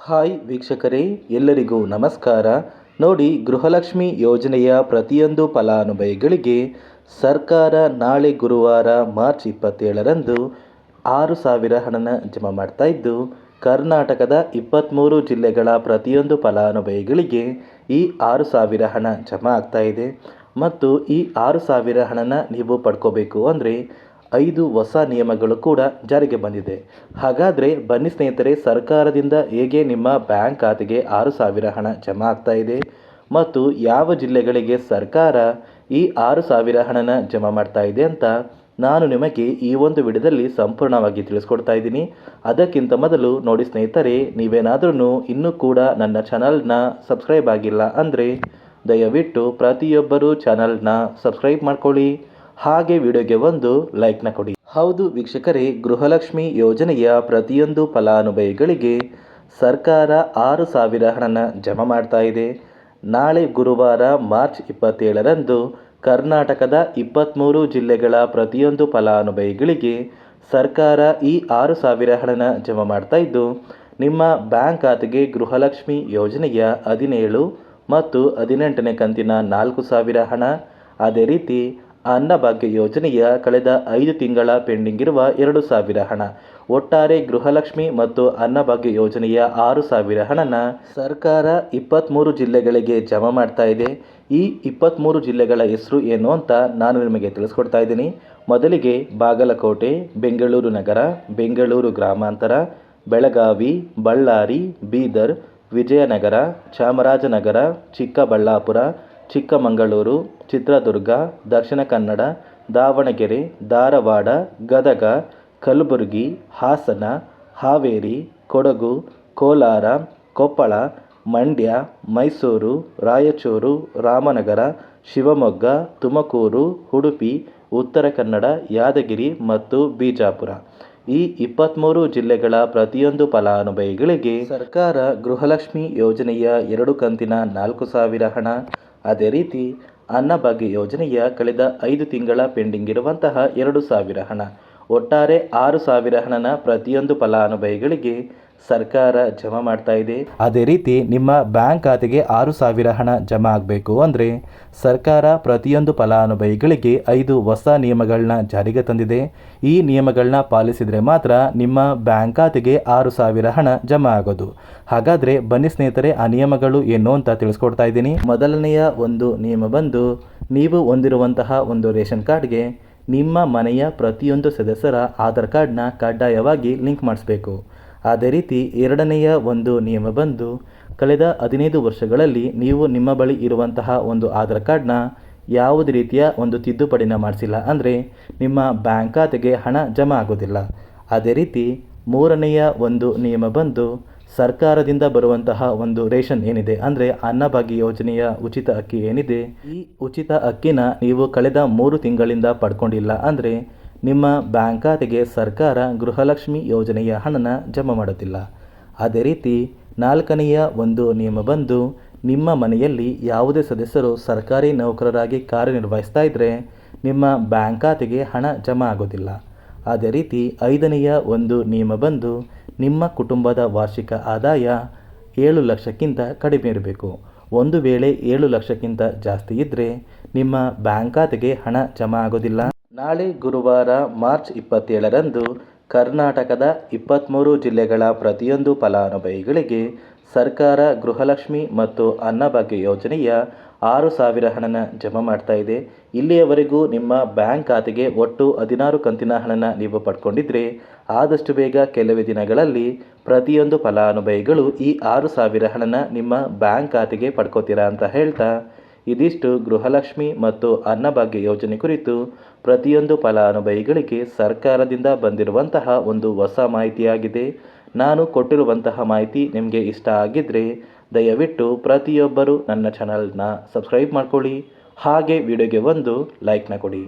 Hi ವೀಕ್ಷಕರೇ, ಎಲ್ಲರಿಗೂ ನಮಸ್ಕಾರ. ನೋಡಿ, ಗೃಹಲಕ್ಷ್ಮಿ ಯೋಜನೆಯ ಪ್ರತಿಯೊಂದು ಫಲಾನುಭವಿಗಳಿಗೆ ಸರ್ಕಾರ ನಾಳೆ ಗುರುವಾರ ಮಾರ್ಚ್ 27ರಂದು 6,000 ಹಣನ ಜಮಾ ಮಾಡ್ತಾ ಇದ್ದು, ಕರ್ನಾಟಕದ 23 ಜಿಲ್ಲೆಗಳ ಪ್ರತಿಯೊಂದು ಫಲಾನುಭವಿಗಳಿಗೆ ಈ 6,000 ಹಣ ಜಮಾ ಆಗ್ತಾ ಇದೆ. ಮತ್ತು ಈ 6,000 ಹಣನ ನೀವು ಪಡ್ಕೋಬೇಕು ಅಂದರೆ 5 ಹೊಸ ನಿಯಮಗಳು ಕೂಡ ಜಾರಿಗೆ ಬಂದಿದೆ. ಹಾಗಾದರೆ ಬನ್ನಿ ಸ್ನೇಹಿತರೆ, ಸರ್ಕಾರದಿಂದ ಹೇಗೆ ನಿಮ್ಮ ಬ್ಯಾಂಕ್ ಖಾತೆಗೆ 6,000 ಹಣ ಜಮಾ ಆಗ್ತಾ ಇದೆ ಮತ್ತು ಯಾವ ಜಿಲ್ಲೆಗಳಿಗೆ ಸರ್ಕಾರ ಈ 6,000 ಹಣನ ಜಮಾ ಮಾಡ್ತಾ ಇದೆ ಅಂತ ನಾನು ನಿಮಗೆ ಈ ಒಂದು ವಿಡಿಯೋದಲ್ಲಿ ಸಂಪೂರ್ಣವಾಗಿ ತಿಳಿಸ್ಕೊಡ್ತಾ ಇದ್ದೀನಿ. ಅದಕ್ಕಿಂತ ಮೊದಲು ನೋಡಿ ಸ್ನೇಹಿತರೆ, ನೀವೇನಾದ್ರೂ ಇನ್ನೂ ಕೂಡ ನನ್ನ ಚಾನಲ್ನ ಸಬ್ಸ್ಕ್ರೈಬ್ ಆಗಿಲ್ಲ ಅಂದರೆ ದಯವಿಟ್ಟು ಪ್ರತಿಯೊಬ್ಬರು ಚಾನಲ್ನ ಸಬ್ಸ್ಕ್ರೈಬ್ ಮಾಡ್ಕೊಳ್ಳಿ, ಹಾಗೆ ವಿಡಿಯೋಗೆ ಒಂದು ಲೈಕ್ನ ಕೊಡಿ. ಹೌದು ವೀಕ್ಷಕರೇ, ಗೃಹಲಕ್ಷ್ಮಿ ಯೋಜನೆಯ ಪ್ರತಿಯೊಂದು ಫಲಾನುಭವಿಗಳಿಗೆ ಸರ್ಕಾರ 6,000 ಹಣನ ಜಮಾ ಮಾಡ್ತಾ ಇದೆ. ನಾಳೆ ಗುರುವಾರ ಮಾರ್ಚ್ 27ರಂದು ಕರ್ನಾಟಕದ 23 ಜಿಲ್ಲೆಗಳ ಪ್ರತಿಯೊಂದು ಫಲಾನುಭವಿಗಳಿಗೆ ಸರ್ಕಾರ ಈ 6,000 ಹಣನ ಜಮಾ ಮಾಡ್ತಾ ಇದ್ದು, ನಿಮ್ಮ ಬ್ಯಾಂಕ್ ಖಾತೆಗೆ ಗೃಹಲಕ್ಷ್ಮಿ ಯೋಜನೆಯ 17 ಮತ್ತು 18ನೇ ಕಂತಿನ 4,000 ಹಣ, ಅದೇ ರೀತಿ ಅನ್ನಭಾಗ್ಯ ಯೋಜನೆಯ ಕಳೆದ 5 ತಿಂಗಳ ಪೆಂಡಿಂಗ್ ಇರುವ 2,000 ಹಣ, ಒಟ್ಟಾರೆ ಗೃಹಲಕ್ಷ್ಮಿ ಮತ್ತು ಅನ್ನಭಾಗ್ಯ ಯೋಜನೆಯ 6,000 ಹಣನ ಸರ್ಕಾರ 23 ಜಿಲ್ಲೆಗಳಿಗೆ ಜಮಾ ಮಾಡ್ತಾ ಇದೆ. ಈ 23 ಜಿಲ್ಲೆಗಳ ಹೆಸರು ಏನು ಅಂತ ನಾನು ನಿಮಗೆ ತಿಳಿಸ್ಕೊಡ್ತಾ ಇದ್ದೀನಿ. ಮೊದಲಿಗೆ ಬಾಗಲಕೋಟೆ, ಬೆಂಗಳೂರು ನಗರ, ಬೆಂಗಳೂರು ಗ್ರಾಮಾಂತರ, ಬೆಳಗಾವಿ, ಬಳ್ಳಾರಿ, ಬೀದರ್, ವಿಜಯನಗರ, ಚಾಮರಾಜನಗರ, ಚಿಕ್ಕಬಳ್ಳಾಪುರ, ಚಿಕ್ಕಮಗಳೂರು, ಚಿತ್ರದುರ್ಗ, ದಕ್ಷಿಣ ಕನ್ನಡ, ದಾವಣಗೆರೆ, ಧಾರವಾಡ, ಗದಗ, ಕಲಬುರಗಿ, ಹಾಸನ, ಹಾವೇರಿ, ಕೊಡಗು, ಕೋಲಾರ, ಕೊಪ್ಪಳ, ಮಂಡ್ಯ, ಮೈಸೂರು, ರಾಯಚೂರು, ರಾಮನಗರ, ಶಿವಮೊಗ್ಗ, ತುಮಕೂರು, ಉಡುಪಿ, ಉತ್ತರ ಕನ್ನಡ, ಯಾದಗಿರಿ ಮತ್ತು ಬಿಜಾಪುರ. ಈ 23 ಜಿಲ್ಲೆಗಳ ಪ್ರತಿಯೊಂದು ಫಲಾನುಭವಿಗಳಿಗೆ ಸರ್ಕಾರ ಗೃಹಲಕ್ಷ್ಮಿ ಯೋಜನೆಯ 2 ಕಂತಿನ 4,000 ಹಣ, ಅದೇ ರೀತಿ ಅನ್ನಭಾಗ್ಯ ಯೋಜನೆಯ ಕಳೆದ 5 ತಿಂಗಳ ಪೆಂಡಿಂಗ್ ಇರುವಂತಹ 2,000 ಹಣ, ಒಟ್ಟಾರೆ 6,000 ಹಣನ ಪ್ರತಿಯೊಂದು ಫಲಾನುಭವಿಗಳಿಗೆ ಸರ್ಕಾರ ಜಮಾ ಮಾಡ್ತಾ ಇದೆ. ಅದೇ ರೀತಿ ನಿಮ್ಮ ಬ್ಯಾಂಕ್ ಖಾತೆಗೆ 6,000 ಹಣ ಜಮಾ ಆಗಬೇಕು ಅಂದರೆ ಸರ್ಕಾರ ಪ್ರತಿಯೊಂದು ಫಲಾನುಭವಿಗಳಿಗೆ 5 ಹೊಸ ನಿಯಮಗಳನ್ನ ಜಾರಿಗೆ ತಂದಿದೆ. ಈ ನಿಯಮಗಳನ್ನ ಪಾಲಿಸಿದರೆ ಮಾತ್ರ ನಿಮ್ಮ ಬ್ಯಾಂಕ್ ಖಾತೆಗೆ 6,000 ಹಣ ಜಮಾ ಆಗೋದು. ಹಾಗಾದರೆ ಬನ್ನಿ ಸ್ನೇಹಿತರೆ, ಆ ನಿಯಮಗಳು ಏನು ಅಂತ ತಿಳಿಸ್ಕೊಡ್ತಾ ಇದ್ದೀನಿ. ಮೊದಲನೆಯ ಒಂದು ನಿಯಮ ಬಂದು, ನೀವು ಹೊಂದಿರುವಂತಹ ಒಂದು ರೇಷನ್ ಕಾರ್ಡ್ಗೆ ನಿಮ್ಮ ಮನೆಯ ಪ್ರತಿಯೊಂದು ಸದಸ್ಯರ ಆಧಾರ್ ಕಾರ್ಡ್ನ ಕಡ್ಡಾಯವಾಗಿ ಲಿಂಕ್ ಮಾಡಿಸ್ಬೇಕು. ಅದೇ ರೀತಿ ಎರಡನೆಯ ಒಂದು ನಿಯಮ ಬಂದು, ಕಳೆದ 15 ವರ್ಷಗಳಲ್ಲಿ ನೀವು ನಿಮ್ಮ ಬಳಿ ಇರುವಂತಹ ಒಂದು ಆಧಾರ್ ಕಾರ್ಡ್ನ ಯಾವುದೇ ರೀತಿಯ ಒಂದು ತಿದ್ದುಪಡಿನ ಮಾಡಿಸಿಲ್ಲ ಅಂದರೆ ನಿಮ್ಮ ಬ್ಯಾಂಕ್ ಖಾತೆಗೆ ಹಣ ಜಮಾ ಆಗೋದಿಲ್ಲ. ಅದೇ ರೀತಿ ಮೂರನೆಯ ಒಂದು ನಿಯಮ ಬಂದು, ಸರ್ಕಾರದಿಂದ ಬರುವಂತಹ ಒಂದು ರೇಷನ್ ಏನಿದೆ ಅಂದರೆ ಅನ್ನಭಾಗ್ಯ ಯೋಜನೆಯ ಉಚಿತ ಅಕ್ಕಿ ಏನಿದೆ, ಈ ಉಚಿತ ಅಕ್ಕಿನ ನೀವು ಕಳೆದ 3 ತಿಂಗಳಿಂದ ಪಡ್ಕೊಂಡಿಲ್ಲ ಅಂದರೆ ನಿಮ್ಮ ಬ್ಯಾಂಕ್ ಖಾತೆಗೆ ಸರ್ಕಾರ ಗೃಹಲಕ್ಷ್ಮಿ ಯೋಜನೆಯ ಹಣನ ಜಮಾ ಮಾಡೋದಿಲ್ಲ. ಅದೇ ರೀತಿ ನಾಲ್ಕನೆಯ ಒಂದು ನಿಯಮ ಬಂದು, ನಿಮ್ಮ ಮನೆಯಲ್ಲಿ ಯಾವುದೇ ಸದಸ್ಯರು ಸರ್ಕಾರಿ ನೌಕರರಾಗಿ ಕಾರ್ಯನಿರ್ವಹಿಸ್ತಾ ಇದ್ದರೆ ನಿಮ್ಮ ಬ್ಯಾಂಕ್ ಖಾತೆಗೆ ಹಣ ಜಮಾ ಆಗೋದಿಲ್ಲ. ಅದೇ ರೀತಿ ಐದನೆಯ ಒಂದು ನಿಯಮ ಬಂದು, ನಿಮ್ಮ ಕುಟುಂಬದ ವಾರ್ಷಿಕ ಆದಾಯ 7 ಲಕ್ಷಕ್ಕಿಂತ ಕಡಿಮೆ ಇರಬೇಕು. ಒಂದು ವೇಳೆ 7 ಲಕ್ಷಕ್ಕಿಂತ ಜಾಸ್ತಿ ಇದ್ದರೆ ನಿಮ್ಮ ಬ್ಯಾಂಕ್ ಖಾತೆಗೆ ಹಣ ಜಮಾ ಆಗೋದಿಲ್ಲ. ನಾಳೆ ಗುರುವಾರ ಮಾರ್ಚ್ 27ರಂದು ಕರ್ನಾಟಕದ 23 ಜಿಲ್ಲೆಗಳ ಪ್ರತಿಯೊಂದು ಫಲಾನುಭವಿಗಳಿಗೆ ಸರ್ಕಾರ ಗೃಹಲಕ್ಷ್ಮಿ ಮತ್ತು ಅನ್ನಭಾಗ್ಯ ಯೋಜನೆಯ 6,000 ಹಣನ ಜಮಾ ಮಾಡ್ತಾ ಇದೆ. ಇಲ್ಲಿಯವರೆಗೂ ನಿಮ್ಮ ಬ್ಯಾಂಕ್ ಖಾತೆಗೆ ಒಟ್ಟು 16 ಕಂತಿನ ಹಣನ ನೀವು ಪಡ್ಕೊಂಡಿದ್ರೆ ಆದಷ್ಟು ಬೇಗ ಕೆಲವೇ ದಿನಗಳಲ್ಲಿ ಪ್ರತಿಯೊಂದು ಫಲಾನುಭವಿಗಳು ಈ 6,000 ಹಣನ ನಿಮ್ಮ ಬ್ಯಾಂಕ್ ಖಾತೆಗೆ ಪಡ್ಕೋತೀರಾ ಅಂತ ಹೇಳ್ತಾ, ಇದಿಷ್ಟು ಗೃಹಲಕ್ಷ್ಮಿ ಮತ್ತು ಅನ್ನಭಾಗ್ಯ ಯೋಜನೆ ಕುರಿತು ಪ್ರತಿಯೊಂದು ಫಲಾನುಭವಿಗಳಿಗೆ ಸರ್ಕಾರದಿಂದ ಬಂದಿರುವಂತಹ ಒಂದು ಹೊಸ ಮಾಹಿತಿಯಾಗಿದೆ. ನಾನು ಕೊಟ್ಟಿರುವಂತಹ ಮಾಹಿತಿ ನಿಮಗೆ ಇಷ್ಟ ಆಗಿದ್ದರೆ ದಯವಿಟ್ಟು ಪ್ರತಿಯೊಬ್ಬರು ನನ್ನ ಚಾನಲ್ನ ಸಬ್ಸ್ಕ್ರೈಬ್ ಮಾಡ್ಕೊಳ್ಳಿ, ಹಾಗೆ ವಿಡಿಯೋಗೆ ಒಂದು ಲೈಕ್ನ ಕೊಡಿ.